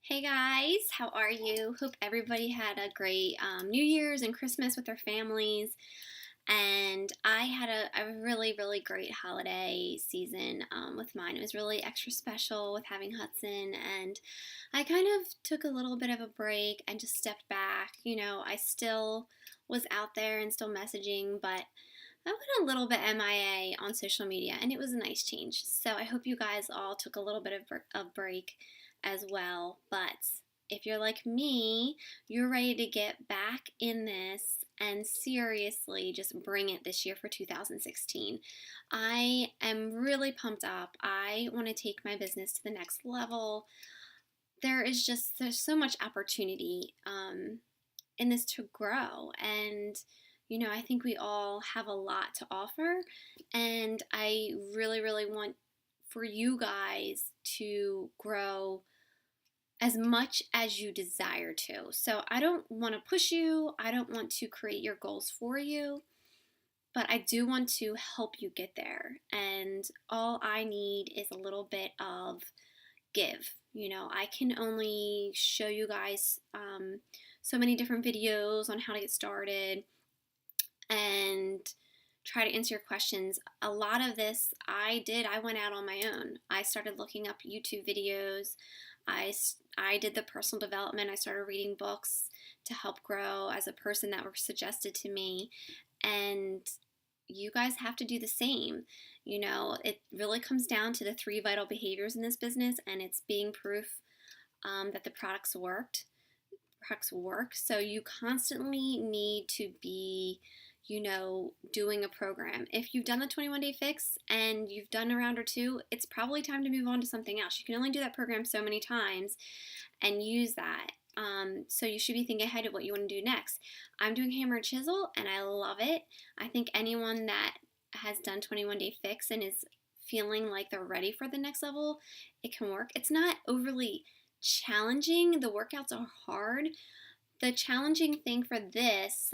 Hey guys, how are you? Hope everybody had a great New Year's and Christmas with their families. And I had a really, really great holiday season with mine. It was really extra special with having Hudson. And I kind of took a little bit of a break and just stepped back. I still was out there and still messaging, but I went a little bit MIA on social media, and it was a nice change. So I hope you guys all took a little bit of break as well. But if you're like me, you're ready to get back in this and seriously just bring it this year for 2016. I am really pumped up. I want to take my business to the next level. There's so much opportunity in this to grow, and I think we all have a lot to offer, and I really, really want for you guys to grow as much as you desire to. So I don't want to push you, I don't want to create your goals for you, but I do want to help you get there. And all I need is a little bit of give. I can only show you guys so many different videos on how to get started and try to answer your questions. A lot of this I went out on my own. I started looking up YouTube videos. I did the personal development. I started reading books to help grow as a person that were suggested to me. And you guys have to do the same. It really comes down to the three vital behaviors in this business, and it's being proof that the products work. So you constantly need to be doing a program. If you've done the 21-day fix and you've done a round or two, it's probably time to move on to something else. You can only do that program so many times and use that. So you should be thinking ahead of what you want to do next. I'm doing hammer and chisel, and I love it. I think anyone that has done 21-day fix and is feeling like they're ready for the next level, it can work. It's not overly challenging. The workouts are hard. The challenging thing for this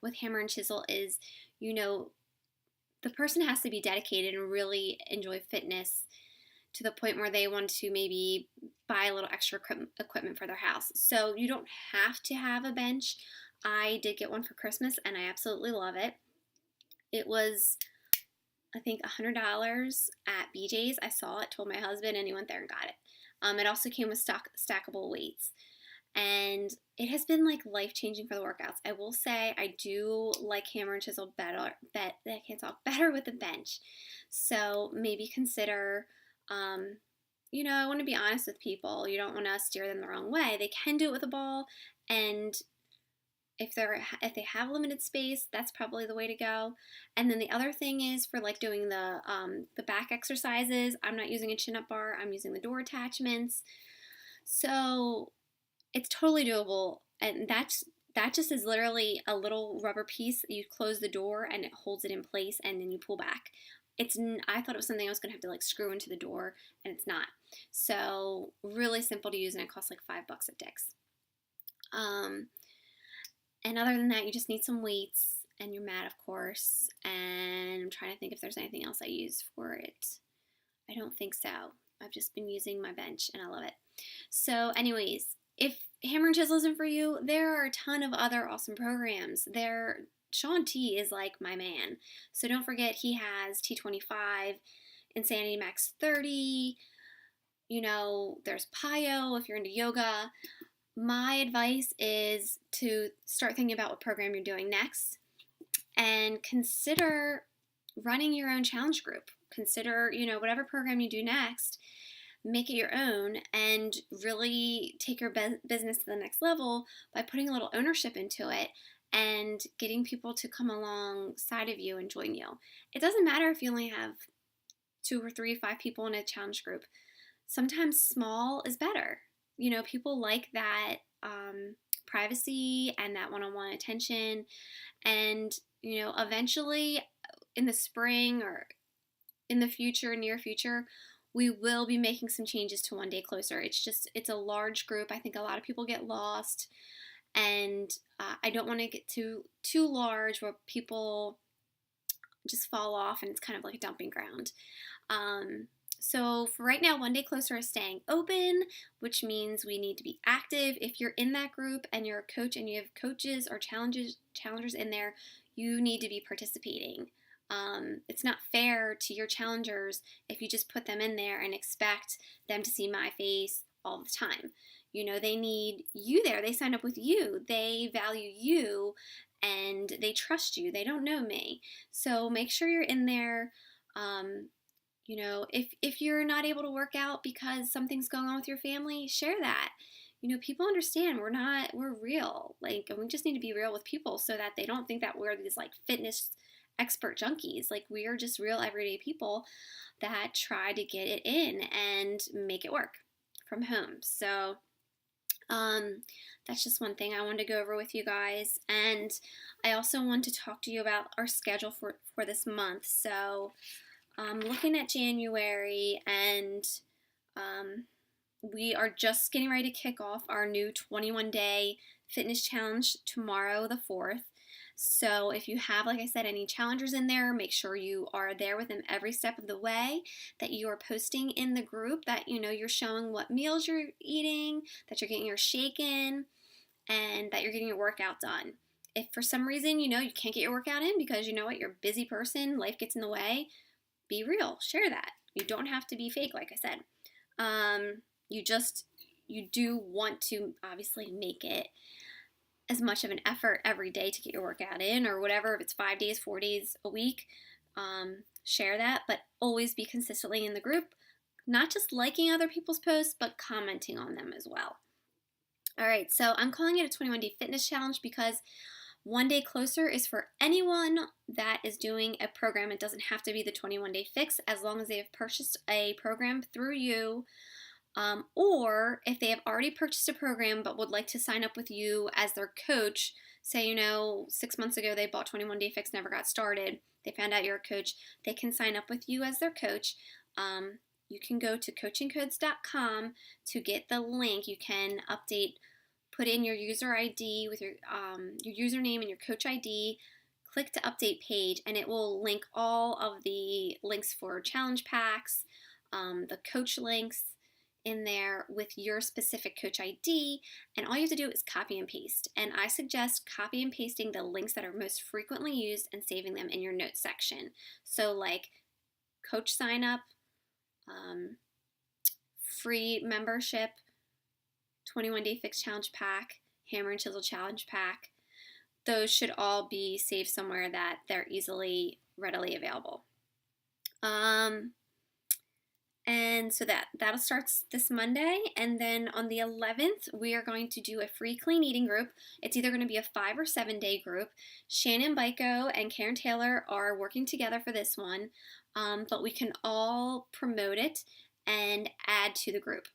with hammer and chisel is, the person has to be dedicated and really enjoy fitness to the point where they want to maybe buy a little extra equipment for their house. So you don't have to have a bench. I did get one for Christmas, and I absolutely love it. It was, I think, $100 at BJ's. I saw it, told my husband, and he went there and got it. It also came with stackable weights. And it has been like life-changing for the workouts. I will say I do like hammer and chisel better with the bench. So maybe consider, I want to be honest with people. You don't want to steer them the wrong way. They can do it with a ball, and if they have limited space, that's probably the way to go. And then the other thing is for like doing the back exercises. I'm not using a chin-up bar. I'm using the door attachments. So it's totally doable, and that just is literally a little rubber piece. You close the door and it holds it in place, and then you pull back. I thought it was something I was going to have to like screw into the door, and it's not. So really simple to use, and it costs like $5 at Dick's. And other than that, you just need some weights and your mat, of course. And I'm trying to think if there's anything else I use for it. I don't think so. I've just been using my bench, and I love it. So anyways, if hammer and chisel isn't for you, there are a ton of other awesome programs. Sean T is like my man. So don't forget, he has T25, Insanity Max 30. There's Pyo if you're into yoga. My advice is to start thinking about what program you're doing next, and consider running your own challenge group. Consider, whatever program you do next, make it your own, and really take your business to the next level by putting a little ownership into it and getting people to come alongside of you and join you. It doesn't matter if you only have 2 or 3 or 5 people in a challenge group. Sometimes small is better. People like that privacy and that one-on-one attention. And, eventually in the spring or in the near future, we will be making some changes to One Day Closer. It's a large group. I think a lot of people get lost, and I don't want to get too large where people just fall off and it's kind of like a dumping ground. So for right now, One Day Closer is staying open, which means we need to be active. If you're in that group and you're a coach and you have coaches or challengers in there, you need to be participating. It's not fair to your challengers if you just put them in there and expect them to see my face all the time. They need you there. They sign up with you. They value you and they trust you. They don't know me. So make sure you're in there. If you're not able to work out because something's going on with your family, share that. People understand we're real. And we just need to be real with people so that they don't think that we're these fitness expert junkies. We are just real everyday people that try to get it in and make it work from home. So that's just one thing I wanted to go over with you guys. And I also want to talk to you about our schedule for this month. So looking at January, and we are just getting ready to kick off our new 21-day fitness challenge tomorrow, the 4th. So if you have, like I said, any challengers in there, make sure you are there with them every step of the way, that you are posting in the group, that you're showing what meals you're eating, that you're getting your shake in, and that you're getting your workout done. If for some reason you can't get your workout in because you're a busy person, life gets in the way, be real, share that. You don't have to be fake, like I said. You do want to obviously make it as much of an effort every day to get your workout in, or whatever. If it's 5 days, 4 days a week, share that, but always be consistently in the group, not just liking other people's posts, but commenting on them as well. All right, so I'm calling it a 21-day fitness challenge because One Day Closer is for anyone that is doing a program. It doesn't have to be the 21-day fix, as long as they have purchased a program through you, or if they have already purchased a program but would like to sign up with you as their coach. Say 6 months ago they bought 21 Day Fix, never got started, they found out you're a coach, they can sign up with you as their coach. You can go to coachingcodes.com to get the link. You can put in your user ID with your username and your coach ID, click to update page, and it will link all of the links for challenge packs, the coach links in there with your specific coach ID, and all you have to do is copy and paste. And I suggest copy and pasting the links that are most frequently used and saving them in your notes section. So coach sign up, free membership, 21 Day Fix Challenge Pack, Hammer and Chisel Challenge Pack. Those should all be saved somewhere that they're readily available. And so that'll start this Monday. And then on the 11th, we are going to do a free clean eating group. It's either going to be a 5 or 7 day group. Shannon Byko and Karen Taylor are working together for this one, but we can all promote it and add to the group.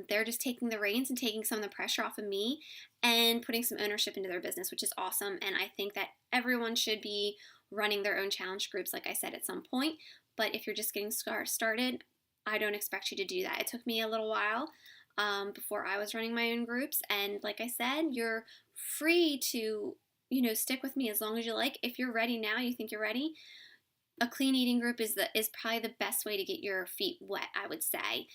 They're just taking the reins and taking some of the pressure off of me and putting some ownership into their business, which is awesome. And I think that everyone should be running their own challenge groups, like I said, at some point. But if you're just getting started, I don't expect you to do that. It took me a little while before I was running my own groups. And like I said, you're free to, stick with me as long as you like. If you're ready now, you think you're ready, a clean eating group is probably the best way to get your feet wet, I would say.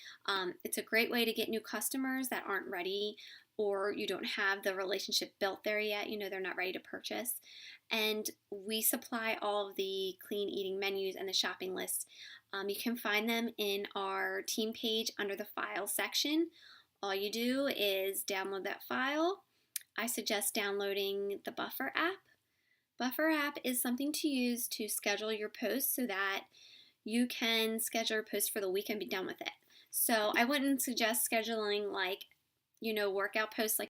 It's a great way to get new customers that aren't ready, or you don't have the relationship built there yet. They're not ready to purchase. And we supply all of the clean eating menus and the shopping list. You can find them in our team page under the file section. All you do is download that file. I suggest downloading the Buffer app. Buffer app is something to use to schedule your posts so that you can schedule your post for the week and be done with it. So I wouldn't suggest scheduling workout posts like